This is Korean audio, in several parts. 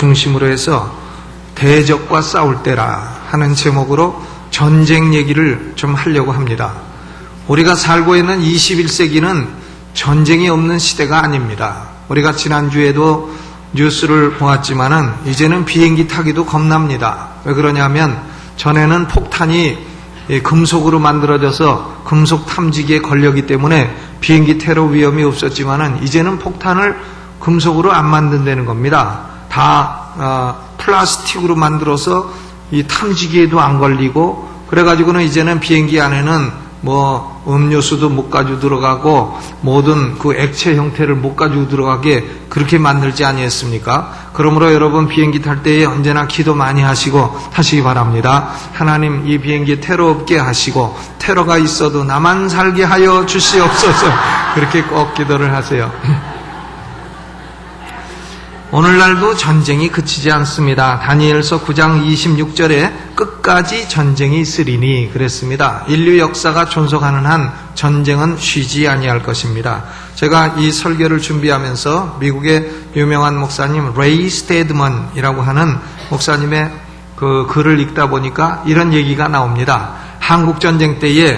중심으로 해서 대적과 싸울 때라 하는 제목으로 전쟁 얘기를 좀 하려고 합니다. 우리가 살고 있는 21세기는 전쟁이 없는 시대가 아닙니다. 우리가 지난주에도 뉴스를 보았지만은 이제는 비행기 타기도 겁납니다. 왜 그러냐면 전에는 폭탄이 금속으로 만들어져서 금속 탐지기에 걸렸기 때문에 비행기 테러 위험이 없었지만은 이제는 폭탄을 금속으로 안 만든다는 겁니다. 다 플라스틱으로 만들어서 이 탐지기에도 안 걸리고, 그래가지고는 이제는 비행기 안에는 뭐 음료수도 못 가지고 들어가고 모든 그 액체 형태를 못 가지고 들어가게 그렇게 만들지 아니했습니까? 그러므로 여러분 비행기 탈 때에 언제나 기도 많이 하시고 타시기 바랍니다. 하나님, 이 비행기 테러 없게 하시고 테러가 있어도 나만 살게 하여 주시옵소서. 그렇게 꼭 기도를 하세요. 오늘날도 전쟁이 그치지 않습니다. 다니엘서 9장 26절에 끝까지 전쟁이 있으리니 그랬습니다. 인류 역사가 존속하는 한 전쟁은 쉬지 아니할 것입니다. 제가 이 설교를 준비하면서 미국의 유명한 목사님 레이 스테드먼이라고 하는 목사님의 그 글을 읽다 보니까 이런 얘기가 나옵니다. 한국 전쟁 때에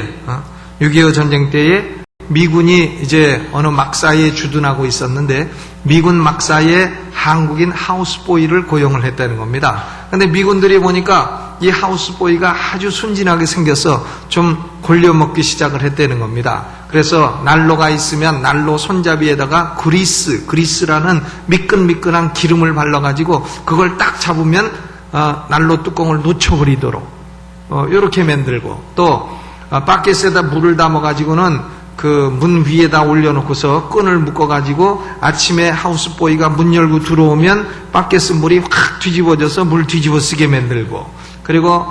6.25 전쟁 때에 미군이 이제 어느 막사에 주둔하고 있었는데 미군 막사에 한국인 하우스보이를 고용을 했다는 겁니다. 근데 미군들이 보니까 이 하우스보이가 아주 순진하게 생겨서 좀 골려먹기 시작을 했다는 겁니다. 그래서 난로가 있으면 난로 손잡이에다가 그리스라는 미끈미끈한 기름을 발라가지고 그걸 딱 잡으면 난로 뚜껑을 놓쳐버리도록 이렇게 만들고, 또 바켓에다 물을 담아가지고는 그 문 위에다 올려놓고서 끈을 묶어가지고 아침에 하우스보이가 문 열고 들어오면 바켓 물이 확 뒤집어져서 물 뒤집어 쓰게 만들고, 그리고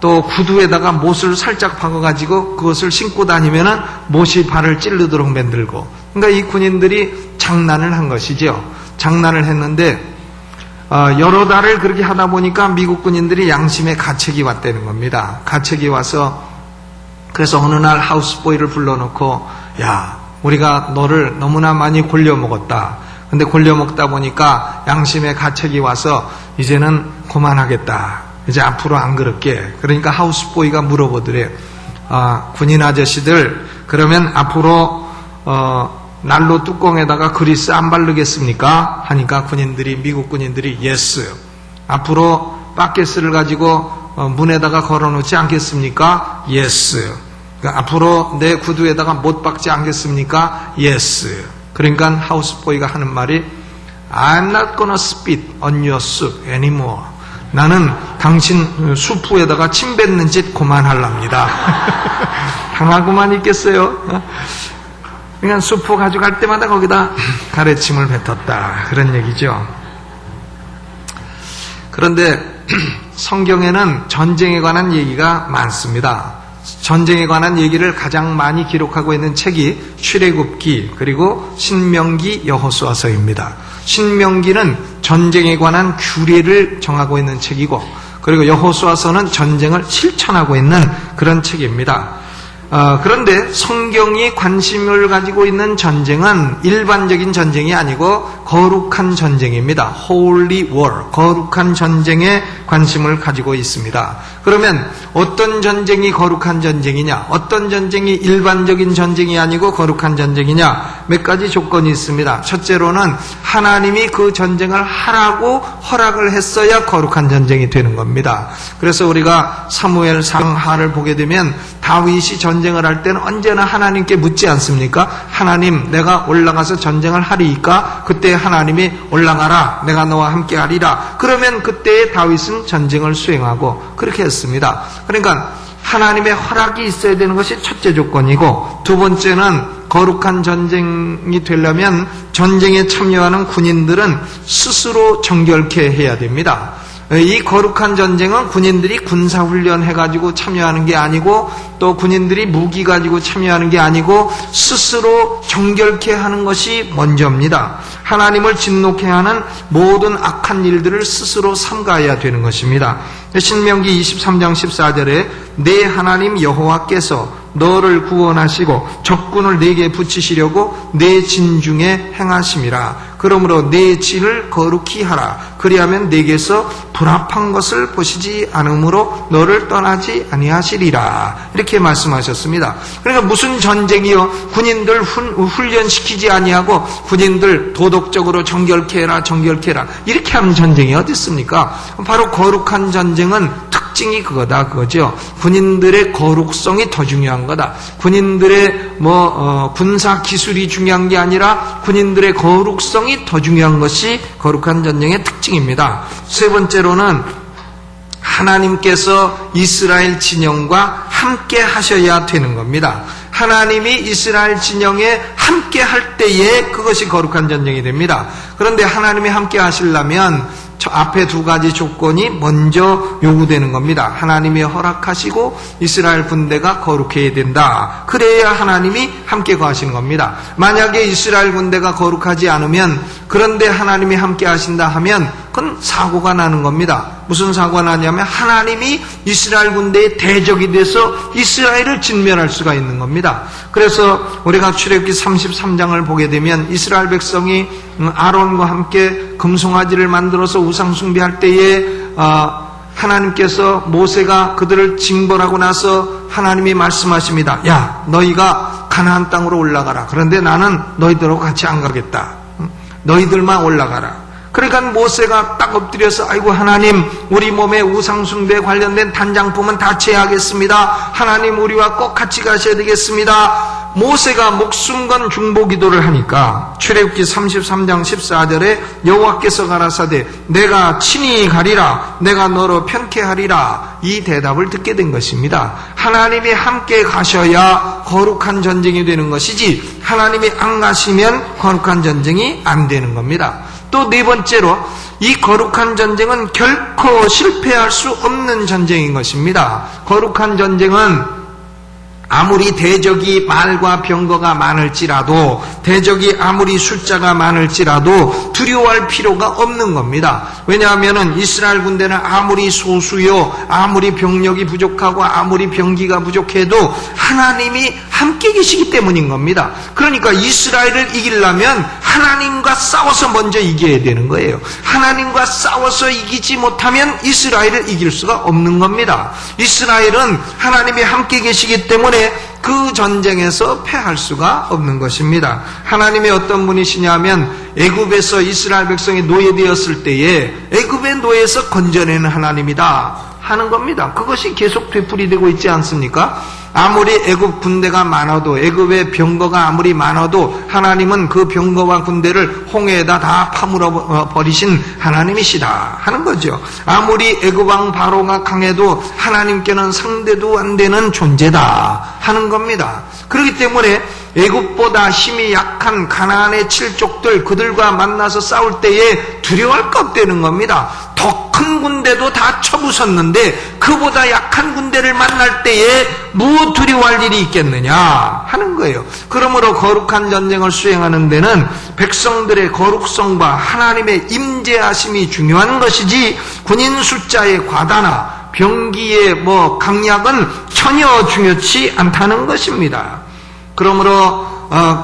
또 구두에다가 못을 살짝 박아가지고 그것을 신고 다니면은 못이 발을 찌르도록 만들고. 그러니까 이 군인들이 장난을 한 것이죠. 장난을 했는데 여러 달을 그렇게 하다 보니까 미국 군인들이 양심의 가책이 왔다는 겁니다. 가책이 와서 그래서 어느 날 하우스보이를 불러놓고, 야, 우리가 너를 너무나 많이 골려먹었다. 근데 골려먹다 보니까 양심의 가책이 와서 이제는 그만하겠다. 이제 앞으로 안 그럴게. 그러니까 하우스보이가 물어보더래. 군인 아저씨들, 그러면 앞으로 난로 뚜껑에다가 그리스 안 바르겠습니까? 하니까 미국 군인들이 예스. 앞으로 바켓을 가지고 문에다가 걸어놓지 않겠습니까? 예스. 그러니까 앞으로 내 구두에다가 못 박지 않겠습니까? 예스. 그러니까 하우스보이가 하는 말이 I'm not gonna spit on your soup anymore. 나는 당신 수프에다가 침 뱉는 짓 그만하랍니다. 당하고만 있겠어요? 그러니까 수프 가져갈 때마다 거기다 가래침을 뱉었다. 그런 얘기죠. 그런데 성경에는 전쟁에 관한 얘기가 많습니다. 전쟁에 관한 얘기를 가장 많이 기록하고 있는 책이 출애굽기 그리고 신명기, 여호수아서입니다. 신명기는 전쟁에 관한 규례를 정하고 있는 책이고, 그리고 여호수아서는 전쟁을 실천하고 있는 그런 책입니다. 그런데 성경이 관심을 가지고 있는 전쟁은 일반적인 전쟁이 아니고 거룩한 전쟁입니다. Holy War, 거룩한 전쟁에 관심을 가지고 있습니다. 그러면 어떤 전쟁이 거룩한 전쟁이냐, 어떤 전쟁이 일반적인 전쟁이 아니고 거룩한 전쟁이냐, 몇 가지 조건이 있습니다. 첫째로는 하나님이 그 전쟁을 하라고 허락을 했어야 거룩한 전쟁이 되는 겁니다. 그래서 우리가 사무엘 상하를 보게 되면 다윗이 전쟁을 할 때는 언제나 하나님께 묻지 않습니까? 하나님, 내가 올라가서 전쟁을 하리이까? 그때 하나님이 올라가라, 내가 너와 함께 하리라. 그러면 그때 다윗은 전쟁을 수행하고 그렇게 했습니다. 그러니까 하나님의 허락이 있어야 되는 것이 첫째 조건이고, 두 번째는 거룩한 전쟁이 되려면 전쟁에 참여하는 군인들은 스스로 정결케 해야 됩니다. 이 거룩한 전쟁은 군인들이 군사훈련 해가지고 참여하는 게 아니고, 또 군인들이 무기 가지고 참여하는 게 아니고 스스로 정결케 하는 것이 먼저입니다. 하나님을 진노케 하는 모든 악한 일들을 스스로 삼가해야 되는 것입니다. 신명기 23장 14절에 내 하나님 여호와께서 너를 구원하시고 적군을 내게 붙이시려고 내 진중에 행하심이라. 그러므로 내 진을 거룩히 하라. 그리하면 내게서 불합한 것을 보시지 않으므로 너를 떠나지 아니하시리라. 이렇게 말씀하셨습니다. 그러니까 무슨 전쟁이요? 군인들 훈련시키지 아니하고 군인들 도덕적으로 정결케 해라 이렇게 하는 전쟁이 어디 있습니까? 바로 거룩한 전쟁은 특징이 그거다, 그거죠. 군인들의 거룩성이 더 중요한 거다. 군인들의 군사 기술이 중요한 게 아니라 군인들의 거룩성이 더 중요한 것이 거룩한 전쟁의 특징입니다. 세 번째로는 하나님께서 이스라엘 진영과 함께 하셔야 되는 겁니다. 하나님이 이스라엘 진영에 함께 할 때에 그것이 거룩한 전쟁이 됩니다. 그런데 하나님이 함께 하시려면 저 앞에 두 가지 조건이 먼저 요구되는 겁니다. 하나님이 허락하시고 이스라엘 군대가 거룩해야 된다. 그래야 하나님이 함께 거하시는 겁니다. 만약에 이스라엘 군대가 거룩하지 않으면, 그런데 하나님이 함께 하신다 하면 그건 사고가 나는 겁니다. 무슨 사고가 나냐면 하나님이 이스라엘 군대의 대적이 돼서 이스라엘을 진멸할 수가 있는 겁니다. 그래서 우리가 출애굽기 33장을 보게 되면 이스라엘 백성이 아론과 함께 금송아지를 만들어서 우상 숭배할 때에 하나님께서 모세가 그들을 징벌하고 나서 하나님이 말씀하십니다. 야, 너희가 가나안 땅으로 올라가라. 그런데 나는 너희들하고 같이 안 가겠다. 너희들만 올라가라. 그러니까 모세가 딱 엎드려서 아이고 하나님, 우리 몸에 우상숭배에 관련된 단장품은 다 제하겠습니다. 하나님, 우리와 꼭 같이 가셔야 되겠습니다. 모세가 목숨 건 중보기도를 하니까 출애굽기 33장 14절에 여호와께서 가라사대 내가 친히 가리라, 내가 너로 편케 하리라, 이 대답을 듣게 된 것입니다. 하나님이 함께 가셔야 거룩한 전쟁이 되는 것이지 하나님이 안 가시면 거룩한 전쟁이 안 되는 겁니다. 또 네 번째로, 이 거룩한 전쟁은 결코 실패할 수 없는 전쟁인 것입니다. 거룩한 전쟁은 아무리 대적이 말과 병거가 많을지라도, 대적이 아무리 숫자가 많을지라도 두려워할 필요가 없는 겁니다. 왜냐하면 이스라엘 군대는 아무리 소수요, 아무리 병력이 부족하고 아무리 병기가 부족해도 하나님이 함께 계시기 때문인 겁니다. 그러니까 이스라엘을 이기려면 하나님과 싸워서 먼저 이겨야 되는 거예요. 하나님과 싸워서 이기지 못하면 이스라엘을 이길 수가 없는 겁니다. 이스라엘은 하나님이 함께 계시기 때문에 그 전쟁에서 패할 수가 없는 것입니다. 하나님이 어떤 분이시냐면 애굽에서 이스라엘 백성이 노예되었을 때에 애굽의 노예에서 건져내는 하나님이다 하는 겁니다. 그것이 계속 되풀이되고 있지 않습니까? 아무리 애굽 군대가 많아도, 애굽의 병거가 아무리 많아도 하나님은 그 병거와 군대를 홍해에다 다 파물어 버리신 하나님이시다 하는 거죠. 아무리 애굽 왕 바로가 강해도 하나님께는 상대도 안 되는 존재다 하는 겁니다. 그렇기 때문에 애굽보다 힘이 약한 가나안의 칠족들, 그들과 만나서 싸울 때에 두려워할 것 없다는 겁니다. 더 큰 군대도 다 쳐부쉈는데 그보다 약한 군대를 만날 때에 무엇 두려워할 일이 있겠느냐 하는 거예요. 그러므로 거룩한 전쟁을 수행하는 데는 백성들의 거룩성과 하나님의 임재하심이 중요한 것이지 군인 숫자의 과다나 병기의 강약은 전혀 중요치 않다는 것입니다. 그러므로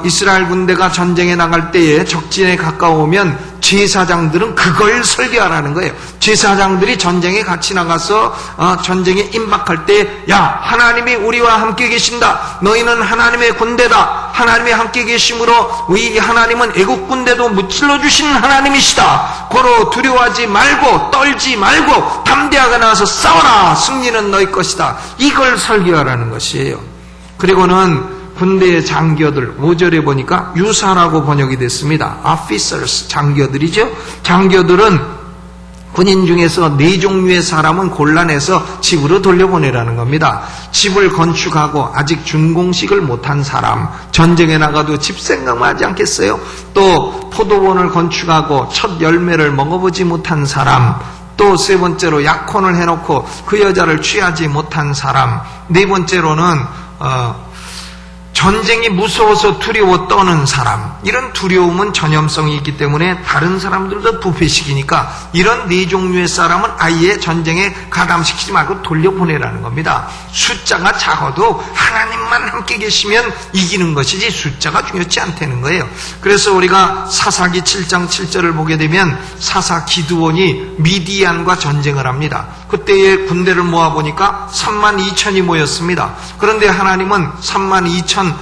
이스라엘 군대가 전쟁에 나갈 때에 적진에 가까우면 제사장들은 그걸 설교하라는 거예요. 제사장들이 전쟁에 같이 나가서 전쟁에 임박할 때, 야, 하나님이 우리와 함께 계신다. 너희는 하나님의 군대다. 하나님이 함께 계심으로 우리 하나님은 애국 군대도 무찔러 주신 하나님이시다. 고로 두려워하지 말고 떨지 말고 담대하게 나와서 싸워라. 승리는 너희 것이다. 이걸 설교하라는 것이에요. 그리고는 군대의 장교들, 5절에 보니까 유사라고 번역이 됐습니다. officers, 장교들이죠. 장교들은 군인 중에서 4종류의 사람은 골라내서 집으로 돌려보내라는 겁니다. 집을 건축하고 아직 준공식을 못한 사람, 전쟁에 나가도 집 생각만 하지 않겠어요? 또 포도원을 건축하고 첫 열매를 먹어보지 못한 사람, 또 세 번째로 약혼을 해놓고 그 여자를 취하지 못한 사람, 네 번째로는 전쟁이 무서워서 두려워 떠는 사람, 이런 두려움은 전염성이 있기 때문에 다른 사람들도 부패시키니까 이런 네 종류의 사람은 아예 전쟁에 가담시키지 말고 돌려보내라는 겁니다. 숫자가 작아도 하나님만 함께 계시면 이기는 것이지 숫자가 중요치 않다는 거예요. 그래서 우리가 사사기 7장 7절을 보게 되면 사사 기드온이 미디안과 전쟁을 합니다. 그때의 군대를 모아보니까 32,000이 모였습니다. 그런데 하나님은 32,000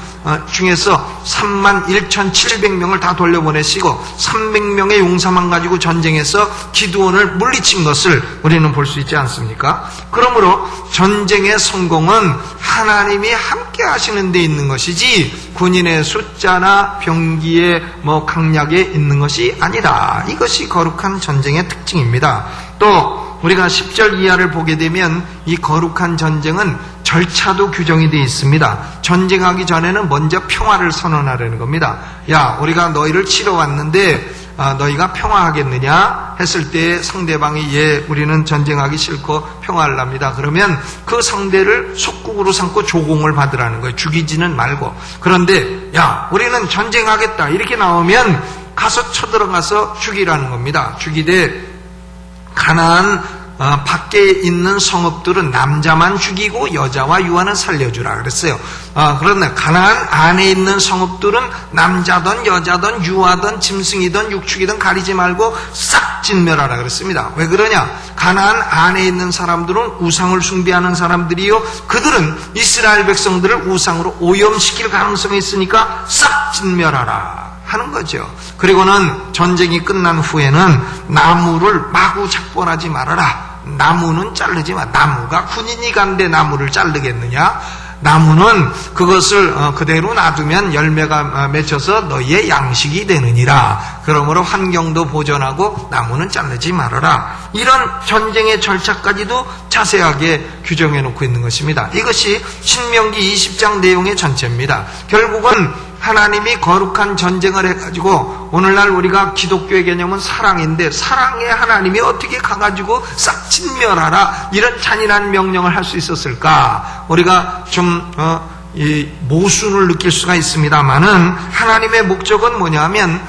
중에서 31,700명을 다 돌려보내시고 300명의 용사만 가지고 전쟁에서 기드온을 물리친 것을 우리는 볼 수 있지 않습니까? 그러므로 전쟁의 성공은 하나님이 함께 하시는 데 있는 것이지 군인의 숫자나 병기의 강약에 있는 것이 아니다. 이것이 거룩한 전쟁의 특징입니다. 또 우리가 10절 이하를 보게 되면 이 거룩한 전쟁은 절차도 규정이 되어 있습니다. 전쟁하기 전에는 먼저 평화를 선언하려는 겁니다. 야, 우리가 너희를 치러 왔는데 너희가 평화하겠느냐 했을 때 상대방이 예, 우리는 전쟁하기 싫고 평화를 합니다. 그러면 그 상대를 속국으로 삼고 조공을 받으라는 거예요. 죽이지는 말고. 그런데 야, 우리는 전쟁하겠다 이렇게 나오면 가서 쳐들어가서 죽이라는 겁니다. 죽이되 가나안 밖에 있는 성읍들은 남자만 죽이고 여자와 유아는 살려주라 그랬어요. 그런데 가나안 안에 있는 성읍들은 남자든 여자든 유아든 짐승이든 육축이든 가리지 말고 싹 진멸하라 그랬습니다. 왜 그러냐? 가나안 안에 있는 사람들은 우상을 숭배하는 사람들이요, 그들은 이스라엘 백성들을 우상으로 오염시킬 가능성이 있으니까 싹 진멸하라 하는 거죠. 그리고는 전쟁이 끝난 후에는 나무를 마구 작벌하지 말아라. 나무는 자르지 마. 나무가 군인이 간데 나무를 자르겠느냐? 나무는 그것을 그대로 놔두면 열매가 맺혀서 너희의 양식이 되느니라. 그러므로 환경도 보존하고 나무는 자르지 말아라. 이런 전쟁의 절차까지도 자세하게 규정해 놓고 있는 것입니다. 이것이 신명기 20장 내용의 전체입니다. 결국은 하나님이 거룩한 전쟁을 해가지고 오늘날 우리가 기독교의 개념은 사랑인데 사랑의 하나님이 어떻게 가가지고 싹 진멸하라 이런 잔인한 명령을 할 수 있었을까? 우리가 좀 이 모순을 느낄 수가 있습니다만은 하나님의 목적은 뭐냐면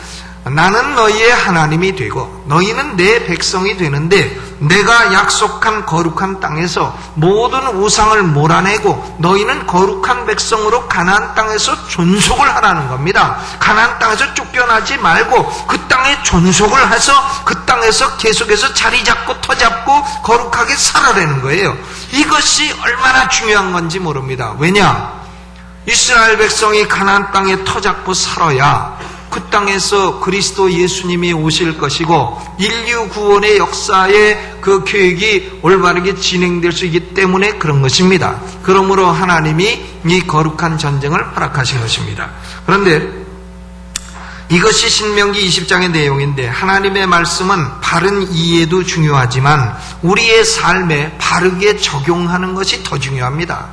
나는 너희의 하나님이 되고 너희는 내 백성이 되는데 내가 약속한 거룩한 땅에서 모든 우상을 몰아내고 너희는 거룩한 백성으로 가나안 땅에서 존속을 하라는 겁니다. 가나안 땅에서 쫓겨나지 말고 그 땅에 존속을 해서 그 땅에서 계속해서 자리 잡고 터 잡고 거룩하게 살아라는 거예요. 이것이 얼마나 중요한 건지 모릅니다. 왜냐? 이스라엘 백성이 가나안 땅에 터 잡고 살아야 그 땅에서 그리스도 예수님이 오실 것이고 인류 구원의 역사의 그 계획이 올바르게 진행될 수 있기 때문에 그런 것입니다. 그러므로 하나님이 이 거룩한 전쟁을 허락하신 것입니다. 그런데 이것이 신명기 20장의 내용인데 하나님의 말씀은 바른 이해도 중요하지만 우리의 삶에 바르게 적용하는 것이 더 중요합니다.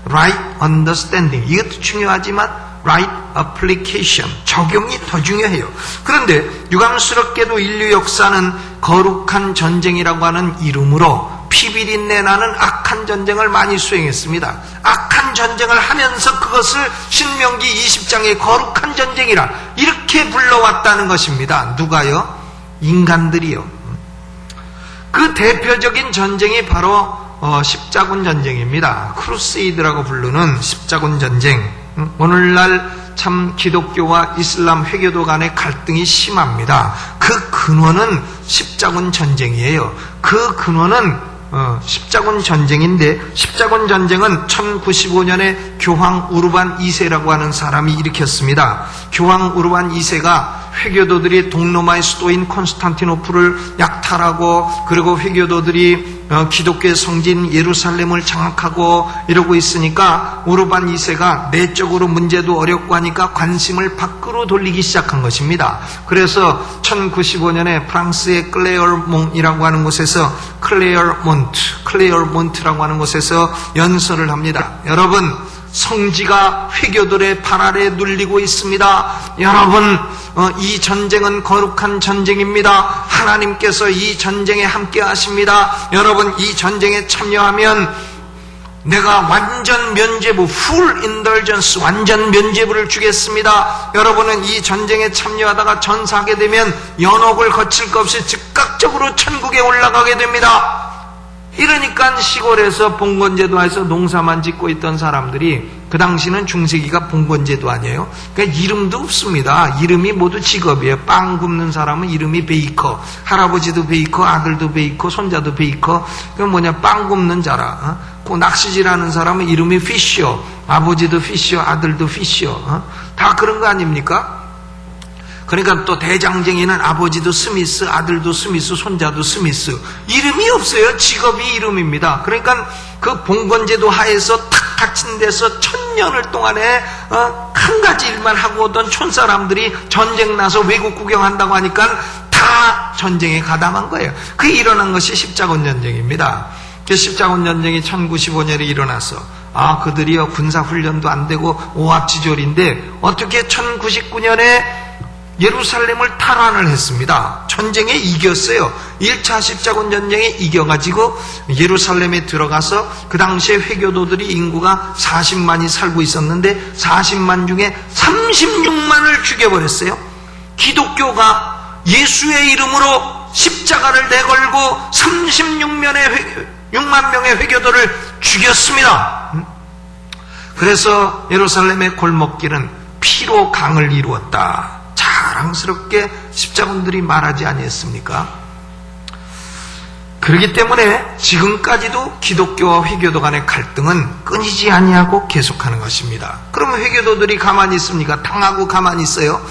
Right understanding, 이것도 중요하지만 right application, 적용이 더 중요해요. 그런데 유감스럽게도 인류 역사는 거룩한 전쟁이라고 하는 이름으로 피비린내 나는 악한 전쟁을 많이 수행했습니다. 악한 전쟁을 하면서 그것을 신명기 20장의 거룩한 전쟁이라 이렇게 불러왔다는 것입니다. 누가요? 인간들이요. 그 대표적인 전쟁이 바로 십자군 전쟁입니다. 크루세이드라고 부르는 십자군 전쟁. 오늘날 참 기독교와 이슬람 회교도 간의 갈등이 심합니다. 그 근원은 십자군 전쟁이에요. 그 근원은 십자군 전쟁인데 십자군 전쟁은 1095년에 교황 우르반 2세라고 하는 사람이 일으켰습니다. 교황 우르반 2세가 회교도들이 동로마의 수도인 콘스탄티노플을 약탈하고 그리고 회교도들이 기독교의 성진 예루살렘을 장악하고 이러고 있으니까 우르반 2세가 내적으로 문제도 어렵고 하니까 관심을 밖으로 돌리기 시작한 것입니다. 그래서 1095년에 프랑스의 클레어몬이라고 하는 곳에서 클레어몬트라고 하는 곳에서 연설을 합니다. 여러분, 성지가 회교들의 발 아래 눌리고 있습니다. 여러분, 이 전쟁은 거룩한 전쟁입니다. 하나님께서 이 전쟁에 함께 하십니다. 여러분, 이 전쟁에 참여하면 내가 완전 면죄부, full indulgence, 완전 면죄부를 주겠습니다. 여러분은 이 전쟁에 참여하다가 전사하게 되면 연옥을 거칠 것 없이 즉각적으로 천국에 올라가게 됩니다. 이러니까 시골에서 봉건제도에서 농사만 짓고 있던 사람들이, 그 당시는 중세기가 봉건제도 아니에요. 그러니까 이름도 없습니다. 이름이 모두 직업이에요. 빵 굽는 사람은 이름이 베이커, 할아버지도 베이커, 아들도 베이커, 손자도 베이커. 그건 뭐냐, 빵 굽는 자라. 그 낚시질하는 사람은 이름이 피셔, 아버지도 피셔, 아들도 피셔. 다 그런 거 아닙니까? 그러니까 또 대장쟁이는 아버지도 스미스, 아들도 스미스, 손자도 스미스. 이름이 없어요. 직업이 이름입니다. 그러니까 그 봉건제도 하에서 탁 갇힌 데서 1000년을 동안에 한 가지 일만 하고 오던 촌사람들이 전쟁 나서 외국 구경한다고 하니까 다 전쟁에 가담한 거예요. 그게 일어난 것이 십자군 전쟁입니다. 그 십자군 전쟁이 1095년에 일어나서 그들이요 군사훈련도 안 되고 오합지졸인데 어떻게 1099년에 예루살렘을 탈환을 했습니다. 전쟁에 이겼어요. 1차 십자군 전쟁에 이겨가지고 예루살렘에 들어가서 그 당시에 회교도들이 인구가 40만이 살고 있었는데 40만 중에 36만을 죽여버렸어요. 기독교가 예수의 이름으로 십자가를 내걸고 36만 명의 회교도를 죽였습니다. 그래서 예루살렘의 골목길은 피로 강을 이루었다. 자랑스럽게 십자군들이 말하지 아니했습니까? 그렇기 때문에 지금까지도 기독교와 회교도 간의 갈등은 끊이지 아니하고 계속하는 것입니다. 그러면 회교도들이 가만히 있습니까? 당하고 가만히 있어요?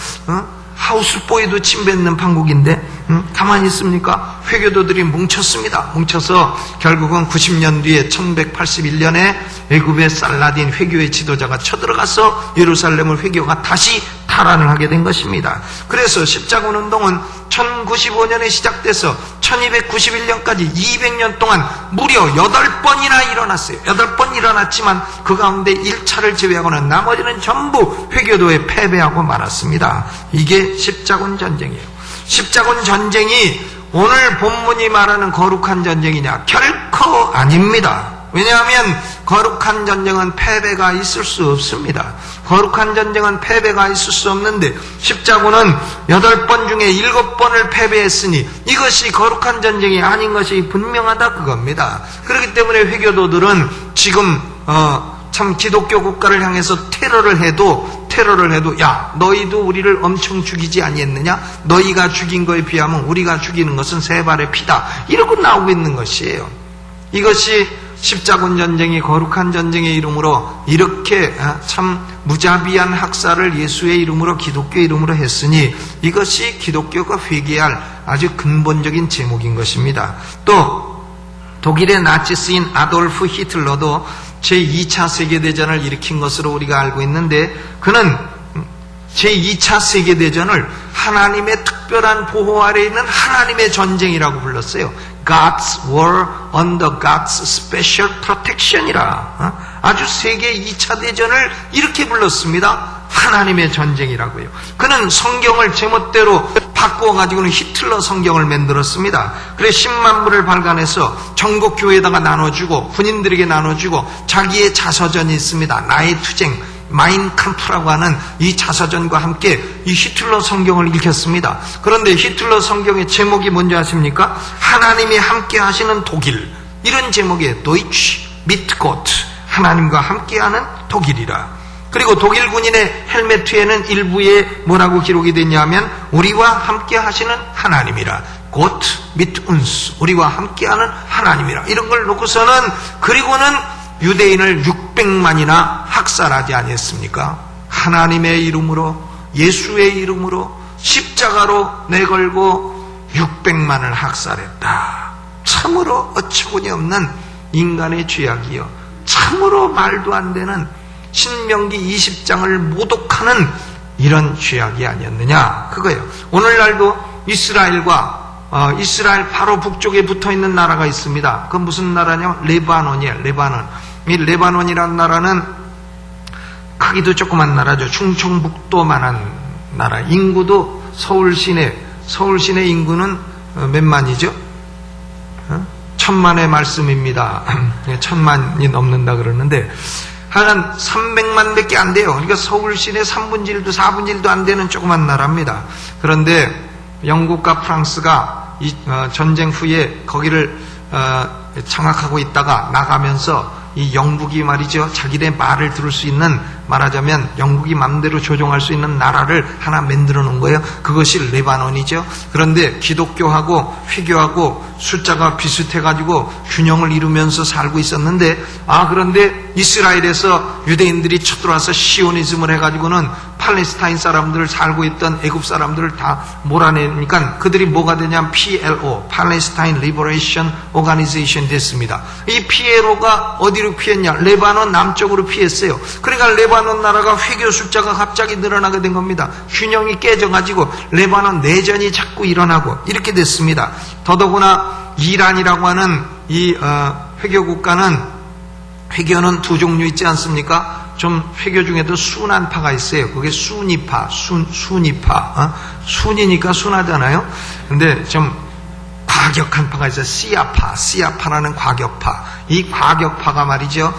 하우스보이도 침 뱉는 판국인데 가만히 있습니까? 회교도들이 뭉쳤습니다. 뭉쳐서 결국은 90년 뒤에 1181년에 애굽의 살라딘 회교의 지도자가 쳐들어가서 예루살렘을 회교가 다시 탈환을 하게 된 것입니다. 그래서 십자군 운동은 1095년에 시작돼서 1291년까지 200년 동안 무려 8번이나 일어났어요. 8번 일어났지만 그 가운데 1차를 제외하고는 나머지는 전부 회교도에 패배하고 말았습니다. 이게 십자군 전쟁이에요. 십자군 전쟁이 오늘 본문이 말하는 거룩한 전쟁이냐? 결코 아닙니다. 왜냐하면 거룩한 전쟁은 패배가 있을 수 없습니다. 거룩한 전쟁은 패배가 있을 수 없는데 십자군은 8번 중에 7번을 패배했으니 이것이 거룩한 전쟁이 아닌 것이 분명하다 그겁니다. 그렇기 때문에 회교도들은 지금 참 기독교 국가를 향해서 테러를 해도 야 너희도 우리를 엄청 죽이지 아니했느냐? 너희가 죽인 거에 비하면 우리가 죽이는 것은 3발의 피다. 이러고 나오고 있는 것이에요. 이것이 십자군 전쟁이 거룩한 전쟁의 이름으로 이렇게 참 무자비한 학살을 예수의 이름으로 기독교의 이름으로 했으니 이것이 기독교가 회개할 아주 근본적인 제목인 것입니다. 또 독일의 나치스인 아돌프 히틀러도 제2차 세계대전을 일으킨 것으로 우리가 알고 있는데 그는 제2차 세계대전을 하나님의 특별한 보호 아래 있는 하나님의 전쟁이라고 불렀어요. God's War under God's Special Protection이라. 아주 세계 2차 대전을 이렇게 불렀습니다. 하나님의 전쟁이라고요. 그는 성경을 제멋대로 바꾸어가지고는 히틀러 성경을 만들었습니다. 그래 10만 부를 발간해서 전국 교회에다가 나눠주고 군인들에게 나눠주고 자기의 자서전이 있습니다. 나의 투쟁 마인캄프라고 하는 이 자서전과 함께 이 히틀러 성경을 읽혔습니다. 그런데 히틀러 성경의 제목이 뭔지 아십니까? 하나님이 함께 하시는 독일. 이런 제목의 Deutsch mit Gott. 하나님과 함께하는 독일이라. 그리고 독일 군인의 헬멧 뒤에는 일부에 뭐라고 기록이 됐냐면 우리와 함께 하시는 하나님이라. Gott mit uns. 우리와 함께하는 하나님이라. 이런 걸 놓고서는 그리고는 유대인을 600만이나 학살하지 아니했습니까? 하나님의 이름으로 예수의 이름으로 십자가로 내걸고 600만을 학살했다. 참으로 어처구니 없는 인간의 죄악이요. 참으로 말도 안 되는 신명기 20장을 모독하는 이런 죄악이 아니었느냐 그거예요. 오늘날도 이스라엘 바로 북쪽에 붙어있는 나라가 있습니다. 그건 무슨 나라냐면 레바논이에요. 레바논. 이 레바논이라는 나라는 크기도 조그만 나라죠. 충청북도만한 나라. 인구도 서울 시내 인구는 몇 만이죠? 천만의 말씀입니다. 1000만이 넘는다 그러는데 한 300만 밖에 안 돼요. 그러니까 서울시내 3분의 1도 4분의 1도 안 되는 조그만 나라입니다. 그런데 영국과 프랑스가 전쟁 후에 거기를 장악하고 있다가 나가면서 이 영국이 말이죠, 자기네 말을 들을 수 있는, 말하자면 영국이 마음대로 조종할 수 있는 나라를 하나 만들어 놓은 거예요. 그것이 레바논이죠. 그런데 기독교하고 회교하고 숫자가 비슷해가지고 균형을 이루면서 살고 있었는데, 그런데 이스라엘에서 유대인들이 쳐들어와서 시오니즘을 해가지고는 팔레스타인 사람들을 살고 있던 애굽 사람들을 다 몰아내니까 그들이 뭐가 되냐면 PLO, Palestine Liberation Organization 됐습니다. 이 PLO가 어디로 피했냐? 레바논 남쪽으로 피했어요. 그러니까 레바논 나라가 회교 숫자가 갑자기 늘어나게 된 겁니다. 균형이 깨져가지고 레바논 내전이 자꾸 일어나고 이렇게 됐습니다. 더더구나 이란이라고 하는 이 회교 국가는, 회교는 두 종류 있지 않습니까? 좀 회교 중에도 순한파가 있어요. 그게 순위파, 순위파. 순이니까 순하잖아요. 근데 좀 과격한 파가 있어요. 시아파라는 과격파. 이 과격파가 말이죠,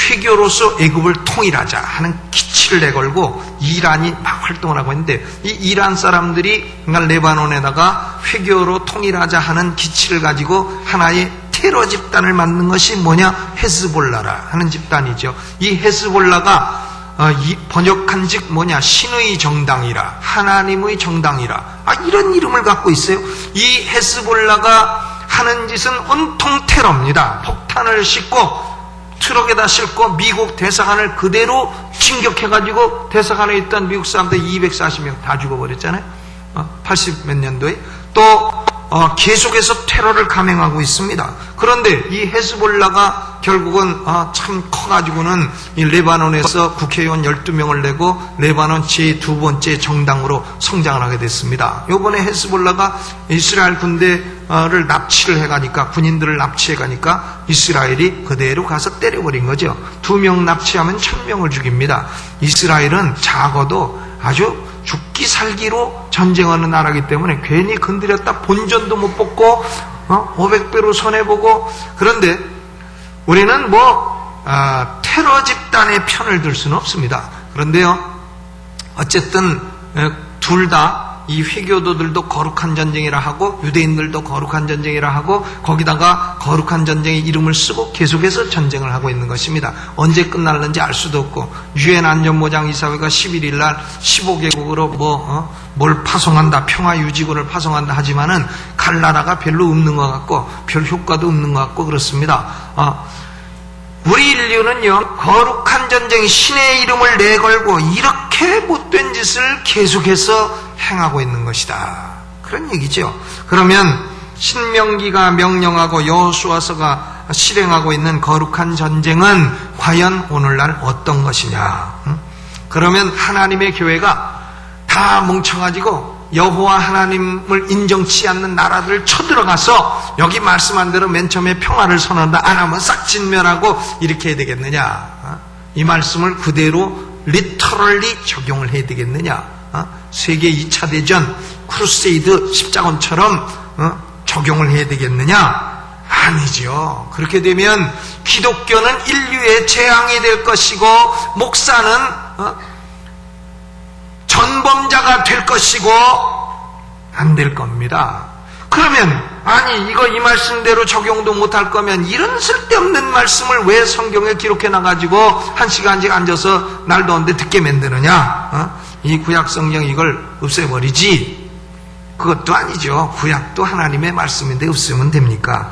회교로서 애굽을 통일하자 하는 기치를 내걸고 이란이 막 활동을 하고 있는데, 이 이란 사람들이 그러니까 레바논에다가 회교로 통일하자 하는 기치를 가지고 하나의 테러 집단을 만든 것이 뭐냐? 헤즈볼라라 하는 집단이죠. 이 헤즈볼라가 번역한 즉 뭐냐? 신의 정당이라, 하나님의 정당이라, 이런 이름을 갖고 있어요. 이 헤즈볼라가 하는 짓은 온통 테러입니다. 폭탄을 싣고 트럭에다 싣고 미국 대사관을 그대로 진격해가지고 대사관에 있던 미국 사람들 240명 다 죽어버렸잖아요. 80 몇 년도에. 또 계속해서 테러를 감행하고 있습니다. 그런데 이 헤즈볼라가 결국은 참 커가지고는 이 레바논에서 국회의원 12명을 내고 레바논 제2번째 정당으로 성장을 하게 됐습니다. 이번에 헤즈볼라가 이스라엘 군대를 납치를 해가니까, 군인들을 납치해가니까 이스라엘이 그대로 가서 때려버린 거죠. 2명 납치하면 1000명을 죽입니다. 이스라엘은 작아도 아주 죽기 살기로 전쟁하는 나라이기 때문에 괜히 건드렸다 본전도 못 뽑고 500배로 손해보고. 그런데 우리는 테러 집단의 편을 들 수는 없습니다. 그런데요, 어쨌든 둘 다 이 회교도들도 거룩한 전쟁이라 하고 유대인들도 거룩한 전쟁이라 하고 거기다가 거룩한 전쟁의 이름을 쓰고 계속해서 전쟁을 하고 있는 것입니다. 언제 끝날는지 알 수도 없고, 유엔 안전보장 이사회가 11일 날 15개국으로 뭘 파송한다, 평화유지군을 파송한다 하지만은 갈 나라가 별로 없는 것 같고 별 효과도 없는 것 같고 그렇습니다. 우리 인류는요, 거룩한 전쟁, 신의 이름을 내걸고 이렇게 못된 짓을 계속해서 행하고 있는 것이다, 그런 얘기죠. 그러면 신명기가 명령하고 여호수아서가 실행하고 있는 거룩한 전쟁은 과연 오늘날 어떤 것이냐? 그러면 하나님의 교회가 다 뭉쳐가지고 여호와 하나님을 인정치 않는 나라들을 쳐들어가서 여기 말씀한 대로 맨 처음에 평화를 선언한다 안 하면 싹 진멸하고 이렇게 해야 되겠느냐? 이 말씀을 그대로 리터럴리 적용을 해야 되겠느냐? 세계 2차 대전 크루세이드 십자군처럼 적용을 해야 되겠느냐? 아니죠. 그렇게 되면 기독교는 인류의 재앙이 될 것이고 목사는 전범자가 될 것이고 안 될 겁니다. 그러면 이거 이 말씀대로 적용도 못할 거면 이런 쓸데없는 말씀을 왜 성경에 기록해 놔가지고 한 시간씩 앉아서 날 더운데 듣게 만드느냐? 이 구약 성경 이걸 없애버리지. 그것도 아니죠. 구약도 하나님의 말씀인데 없으면 됩니까?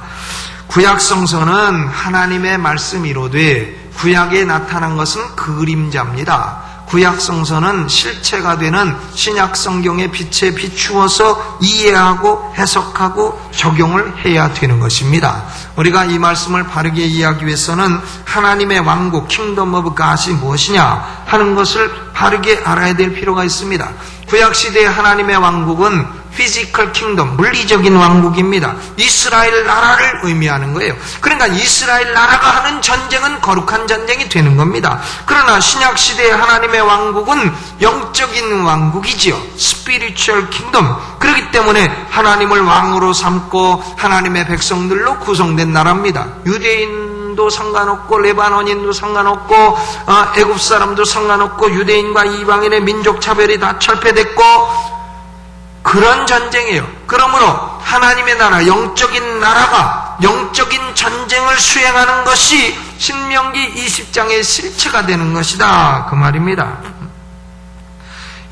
구약 성서는 하나님의 말씀이로되 구약에 나타난 것은 그림자입니다. 구약 성서는 실체가 되는 신약 성경의 빛에 비추어서 이해하고 해석하고 적용을 해야 되는 것입니다. 우리가 이 말씀을 바르게 이해하기 위해서는 하나님의 왕국, 킹덤 오브 갓이 무엇이냐 하는 것을 바르게 알아야 될 필요가 있습니다. 구약 시대의 하나님의 왕국은 physical kingdom, 물리적인 왕국입니다. 이스라엘 나라를 의미하는 거예요. 그러니까 이스라엘 나라가 하는 전쟁은 거룩한 전쟁이 되는 겁니다. 그러나 신약시대의 하나님의 왕국은 영적인 왕국이지요. spiritual kingdom. 그렇기 때문에 하나님을 왕으로 삼고 하나님의 백성들로 구성된 나라입니다. 유대인도 상관없고 레바논인도 상관없고 애굽 사람도 상관없고 유대인과 이방인의 민족 차별이 다 철폐됐고 그런 전쟁이에요. 그러므로 하나님의 나라, 영적인 나라가 영적인 전쟁을 수행하는 것이 신명기 20장의 실체가 되는 것이다, 그 말입니다.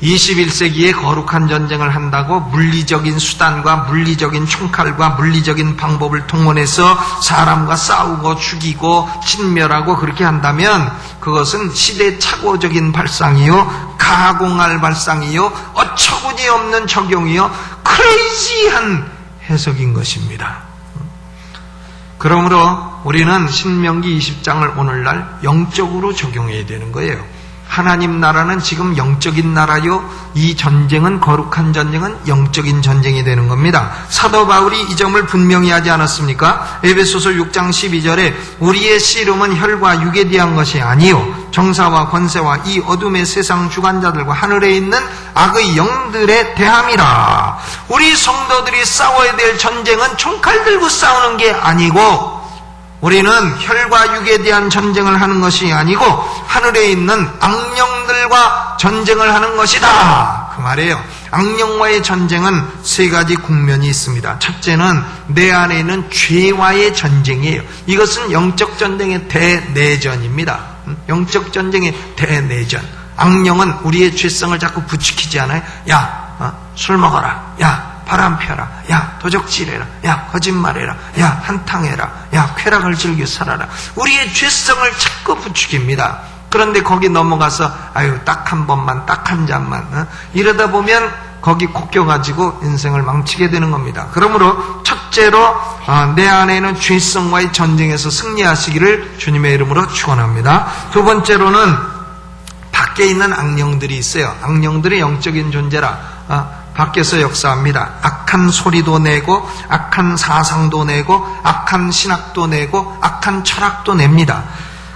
21세기에 거룩한 전쟁을 한다고 물리적인 수단과 물리적인 총칼과 물리적인 방법을 동원해서 사람과 싸우고 죽이고 진멸하고 그렇게 한다면 그것은 시대착오적인 발상이요, 가공할 발상이요, 어처구니없는 적용이요, 크레이지한 해석인 것입니다. 그러므로 우리는 신명기 20장을 오늘날 영적으로 적용해야 되는 거예요. 하나님 나라는 지금 영적인 나라요, 이 전쟁은, 거룩한 전쟁은 영적인 전쟁이 되는 겁니다. 사도 바울이 이 점을 분명히 하지 않았습니까? 에베소서 6장 12절에 우리의 씨름은 혈과 육에 대한 것이 아니요 정사와 권세와 이 어둠의 세상 주관자들과 하늘에 있는 악의 영들에 대함이라. 우리 성도들이 싸워야 될 전쟁은 총칼 들고 싸우는 게 아니고 우리는 혈과 육에 대한 전쟁을 하는 것이 아니고 하늘에 있는 악령들과 전쟁을 하는 것이다, 그 말이에요. 악령과의 전쟁은 세 가지 국면이 있습니다. 첫째는 내 안에 있는 죄와의 전쟁이에요. 이것은 영적 전쟁의 대내전입니다. 영적 전쟁의 대내전. 악령은 우리의 죄성을 자꾸 부추기지 않아요? 야, 술 먹어라. 야, 바람 펴라. 야, 도적질해라. 야, 거짓말해라. 야, 한탕해라. 야, 쾌락을 즐겨 살아라. 우리의 죄성을 자꾸 부추깁니다. 그런데 거기 넘어가서 아유, 딱 한 번만, 딱 한 잔만 이러다 보면 거기 콕겨가지고 인생을 망치게 되는 겁니다. 그러므로 첫째로 내 안에는 죄성과의 전쟁에서 승리하시기를 주님의 이름으로 축원합니다. 두 번째로는 밖에 있는 악령들이 있어요. 악령들이 영적인 존재라 밖에서 역사합니다. 악한 소리도 내고 악한 사상도 내고 악한 신학도 내고 악한 철학도 냅니다.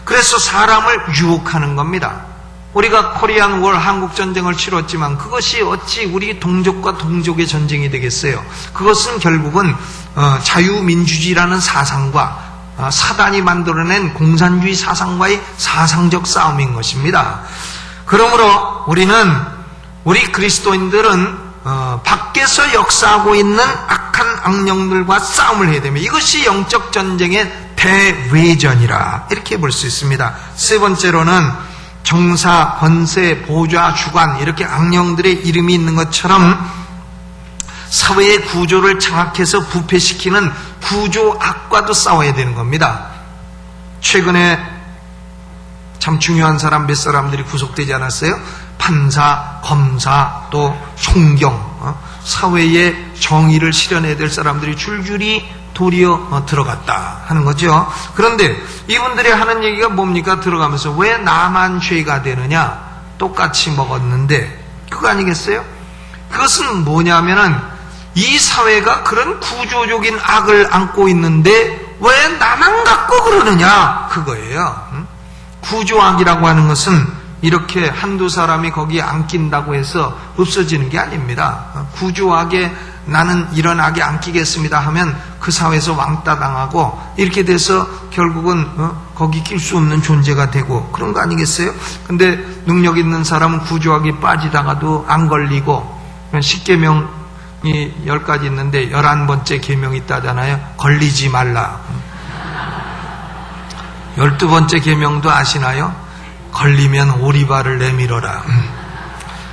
그래서 사람을 유혹하는 겁니다. 우리가 코리안 월 한국전쟁을 치렀지만 그것이 어찌 우리 동족과 동족의 전쟁이 되겠어요? 그것은 결국은 자유민주주의라는 사상과 사단이 만들어낸 공산주의 사상과의 사상적 싸움인 것입니다. 그러므로 우리 그리스도인들은 밖에서 역사하고 있는 악한 악령들과 싸움을 해야 됩니다. 이것이 영적 전쟁의 대외전이라 이렇게 볼 수 있습니다. 세 번째로는 정사, 권세, 보좌, 주관 이렇게 악령들의 이름이 있는 것처럼 사회의 구조를 장악해서 부패시키는 구조악과도 싸워야 되는 겁니다. 최근에 참 중요한 사람 몇 사람들이 구속되지 않았어요? 판사, 검사, 또 총경, 사회의 정의를 실현해야 될 사람들이 줄줄이 도리어 들어갔다 하는 거죠. 그런데 이분들이 하는 얘기가 뭡니까? 들어가면서 왜 나만 죄가 되느냐? 똑같이 먹었는데 그거 아니겠어요? 그것은 뭐냐면은 이 사회가 그런 구조적인 악을 안고 있는데 왜 나만 갖고 그러느냐? 그거예요. 구조악이라고 하는 것은 이렇게 한두 사람이 거기에 안 낀다고 해서 없어지는 게 아닙니다. 구조악에 나는 이런 악에 안 끼겠습니다 하면 그 사회에서 왕따 당하고 이렇게 돼서 결국은 거기 낄 수 없는 존재가 되고 그런 거 아니겠어요? 근데 능력 있는 사람은 구조악에 빠지다가도 안 걸리고 10계명이 10가지 있는데 11번째 계명이 있다잖아요. 걸리지 말라. 12번째 계명도 아시나요? 걸리면 오리발을 내밀어라.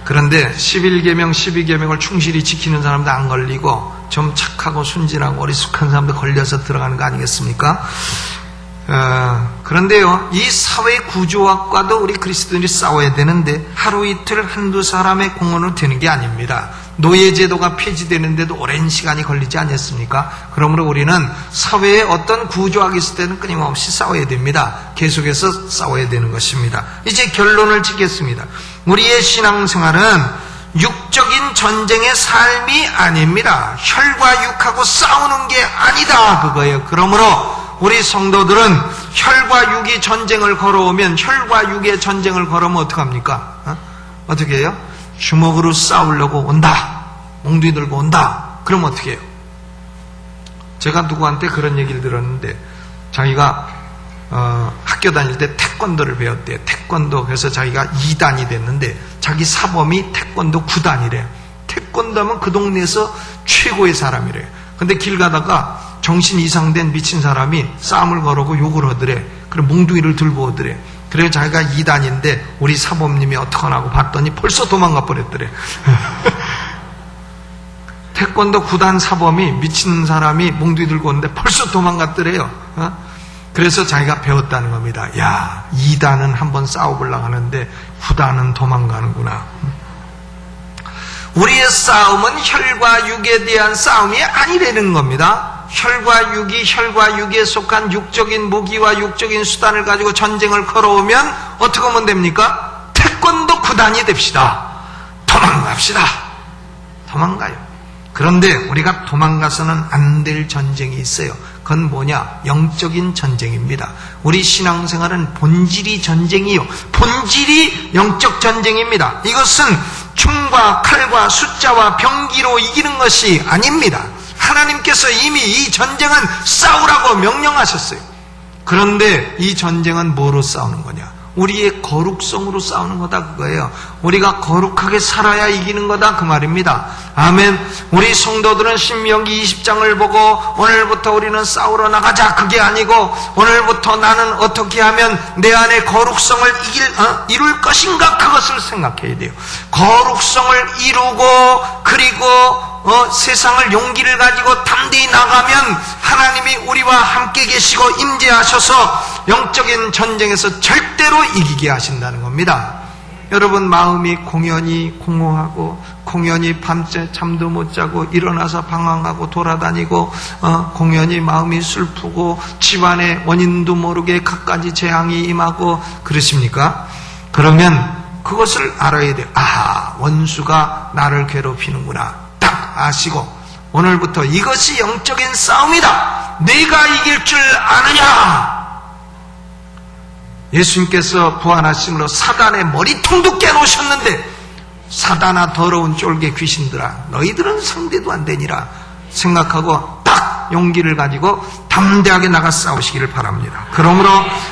그런데 11계명, 12계명을 충실히 지키는 사람도 안 걸리고 좀 착하고 순진하고 어리숙한 사람도 걸려서 들어가는 거 아니겠습니까? 그런데요, 이 사회 구조학과도 우리 그리스도인이 싸워야 되는데 하루 이틀 한두 사람의 공헌으로 되는 게 아닙니다. 노예제도가 폐지되는데도 오랜 시간이 걸리지 않았습니까? 그러므로 우리는 사회에 어떤 구조학이 있을 때는 끊임없이 싸워야 됩니다. 계속해서 싸워야 되는 것입니다. 이제 결론을 짓겠습니다. 우리의 신앙생활은 육적인 전쟁의 삶이 아닙니다. 혈과 육하고 싸우는 게 아니다 그거예요. 그러므로 우리 성도들은 혈과 육이 전쟁을 걸어오면, 혈과 육의 전쟁을 걸어오면 어떡합니까? 어떻게 해요? 주먹으로 싸우려고 온다, 몽둥이 들고 온다. 그럼 어떻게 해요? 제가 누구한테 그런 얘기를 들었는데, 자기가 학교 다닐 때 태권도를 배웠대요. 태권도. 그래서 자기가 2단이 됐는데 자기 사범이 태권도 9단이래요. 태권도면 그 동네에서 최고의 사람이래요. 근데 길 가다가 정신 이상된 미친 사람이 싸움을 걸어오고 욕을 하더래. 그래 몽둥이를 들고 오더래. 그래서 자기가 2단인데 우리 사범님이 어떡하나 고 봤더니 벌써 도망가 버렸더래. 태권도 9단 사범이, 미친 사람이 몽둥이 들고 오는데 벌써 도망갔더래요. 그래서 자기가 배웠다는 겁니다. 야, 2단은 한번 싸워보려고 하는데 9단은 도망가는구나. 우리의 싸움은 혈과 육에 대한 싸움이 아니라는 겁니다. 혈과 육에 속한 육적인 무기와 육적인 수단을 가지고 전쟁을 걸어오면 어떻게 하면 됩니까? 태권도 9단이 됩시다. 도망갑시다. 도망가요. 그런데 우리가 도망가서는 안 될 전쟁이 있어요. 그건 뭐냐? 영적인 전쟁입니다. 우리 신앙생활은 본질이 전쟁이요, 본질이 영적 전쟁입니다. 이것은 총과 칼과 숫자와 병기로 이기는 것이 아닙니다. 하나님께서 이미 이 전쟁은 싸우라고 명령하셨어요. 그런데 이 전쟁은 뭐로 싸우는 거냐? 우리의 거룩성으로 싸우는 거다 그거예요. 우리가 거룩하게 살아야 이기는 거다 그 말입니다. 아멘. 우리 성도들은 신명기 20장을 보고 오늘부터 우리는 싸우러 나가자 그게 아니고, 오늘부터 나는 어떻게 하면 내 안에 거룩성을 이룰 것인가, 그것을 생각해야 돼요. 거룩성을 이루고, 그리고 세상을 용기를 가지고 담대히 나가면 하나님이 우리와 함께 계시고 임재하셔서 영적인 전쟁에서 절대로 이기게 하신다는 겁니다. 여러분, 마음이 공연히 공허하고 공연히 밤새 잠도 못 자고 일어나서 방황하고 돌아다니고 공연히 마음이 슬프고 집안에 원인도 모르게 갖가지 재앙이 임하고 그러십니까? 그러면 그것을 알아야 돼요. 아, 원수가 나를 괴롭히는구나 딱 아시고, 오늘부터 이것이 영적인 싸움이다. 내가 이길 줄 아느냐? 예수님께서 부활하심으로 사단의 머리통도 깨놓으셨는데, 사단아 더러운 쫄개 귀신들아 너희들은 상대도 안 되니라 생각하고 딱 용기를 가지고 담대하게 나가 싸우시기를 바랍니다. 그러므로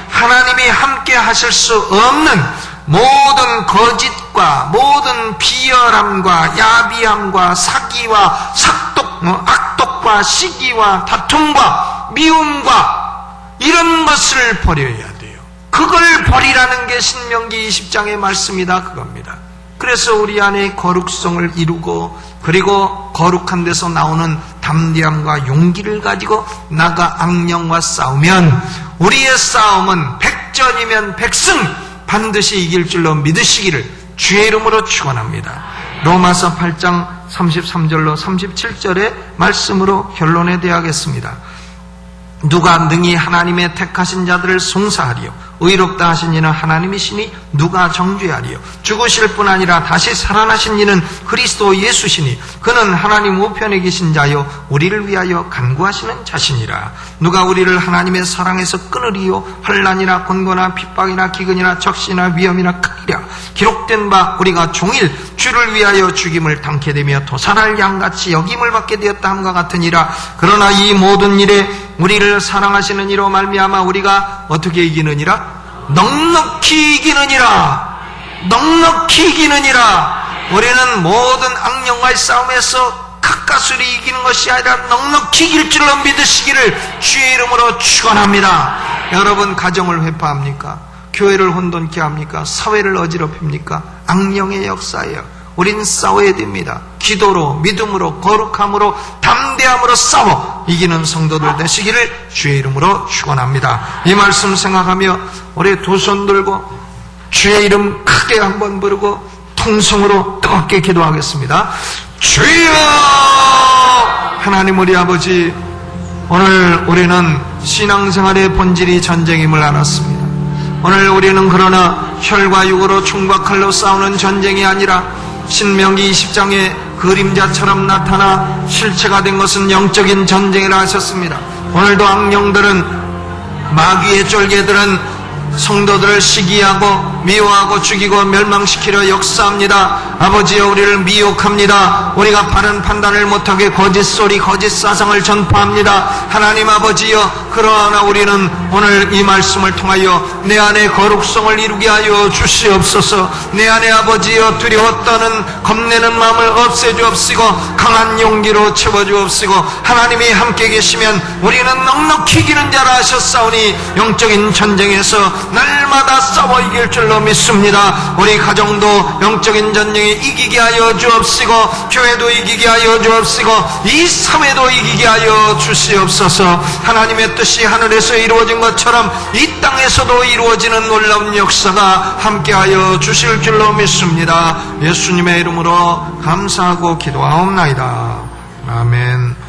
하나님이 함께 하실 수 없는 모든 거짓과 모든 비열함과 야비함과 사기와 악독과 시기와 다툼과 미움과 이런 것을 버려야 돼요. 그걸 버리라는 게 신명기 20장의 말씀이다 그겁니다. 그래서 우리 안에 거룩성을 이루고, 그리고 거룩한 데서 나오는 담대함과 용기를 가지고 나가 악령과 싸우면 우리의 싸움은 백전이면 백승, 반드시 이길 줄로 믿으시기를 주의 이름으로 축원합니다. 로마서 8장 33절로 37절의 말씀으로 결론에 대하겠습니다. 누가 능히 하나님의 택하신 자들을 송사하리요, 의롭다 하신 이는 하나님이시니 누가 정죄하리요. 죽으실 뿐 아니라 다시 살아나신 이는 그리스도 예수시니 그는 하나님 우편에 계신 자요 우리를 위하여 간구하시는 자시니라. 누가 우리를 하나님의 사랑에서 끊으리요. 환난이나 곤고나 핍박이나 기근이나 적시나 위험이나 크리라. 기록된 바 우리가 종일 주를 위하여 죽임을 당케 되며 도살할 양같이 여김을 받게 되었다 함과 같으니라. 그러나 이 모든 일에 우리를 사랑하시는 이로 말미암아 우리가 어떻게 이기느니라? 넉넉히 이기느니라. 넉넉히 이기느니라. 우리는 모든 악령과의 싸움에서 가까스리 이기는 것이 아니라 넉넉히 이길 줄로 믿으시기를 주의 이름으로 축원합니다. 여러분, 가정을 회파합니까? 교회를 혼돈케 합니까? 사회를 어지럽힙니까? 악령의 역사예요. 우린 싸워야 됩니다. 기도로, 믿음으로, 거룩함으로, 담대함으로 싸워 이기는 성도들 되시기를 주의 이름으로 축원합니다. 이 말씀 생각하며 우리 두 손 들고 주의 이름 크게 한번 부르고 통성으로 뜨겁게 기도하겠습니다. 주여! 하나님 우리 아버지, 오늘 우리는 신앙생활의 본질이 전쟁임을 알았습니다. 오늘 우리는 그러나 혈과 육으로 총과 칼로 싸우는 전쟁이 아니라 신명기 20장에 그림자처럼 나타나 실체가 된 것은 영적인 전쟁이라 하셨습니다. 오늘도 악령들은, 마귀의 쫄개들은 성도들을 시기하고 미워하고 죽이고 멸망시키려 역사합니다. 아버지여, 우리를 미혹합니다. 우리가 바른 판단을 못하게 거짓소리, 거짓사상을 전파합니다. 하나님 아버지여, 그러나 우리는 오늘 이 말씀을 통하여 내 안에 거룩성을 이루게 하여 주시옵소서. 내 안에 아버지여 두려워 떠는 겁내는 마음을 없애주옵시고 강한 용기로 채워주옵시고, 하나님이 함께 계시면 우리는 넉넉히 이기는 자라 하셨사오니 영적인 전쟁에서 날마다 싸워 이길 줄로 믿습니다. 우리 가정도 영적인 전쟁에 이기게 하여 주옵시고, 교회도 이기게 하여 주옵시고, 이 사회도 이기게 하여 주시옵소서. 하나님의 뜻이 하늘에서 이루어진 것처럼 이 땅에서도 이루어지는 놀라운 역사가 함께하여 주실 줄로 믿습니다. 예수님의 이름으로 감사하고 기도하옵나이다. 아멘.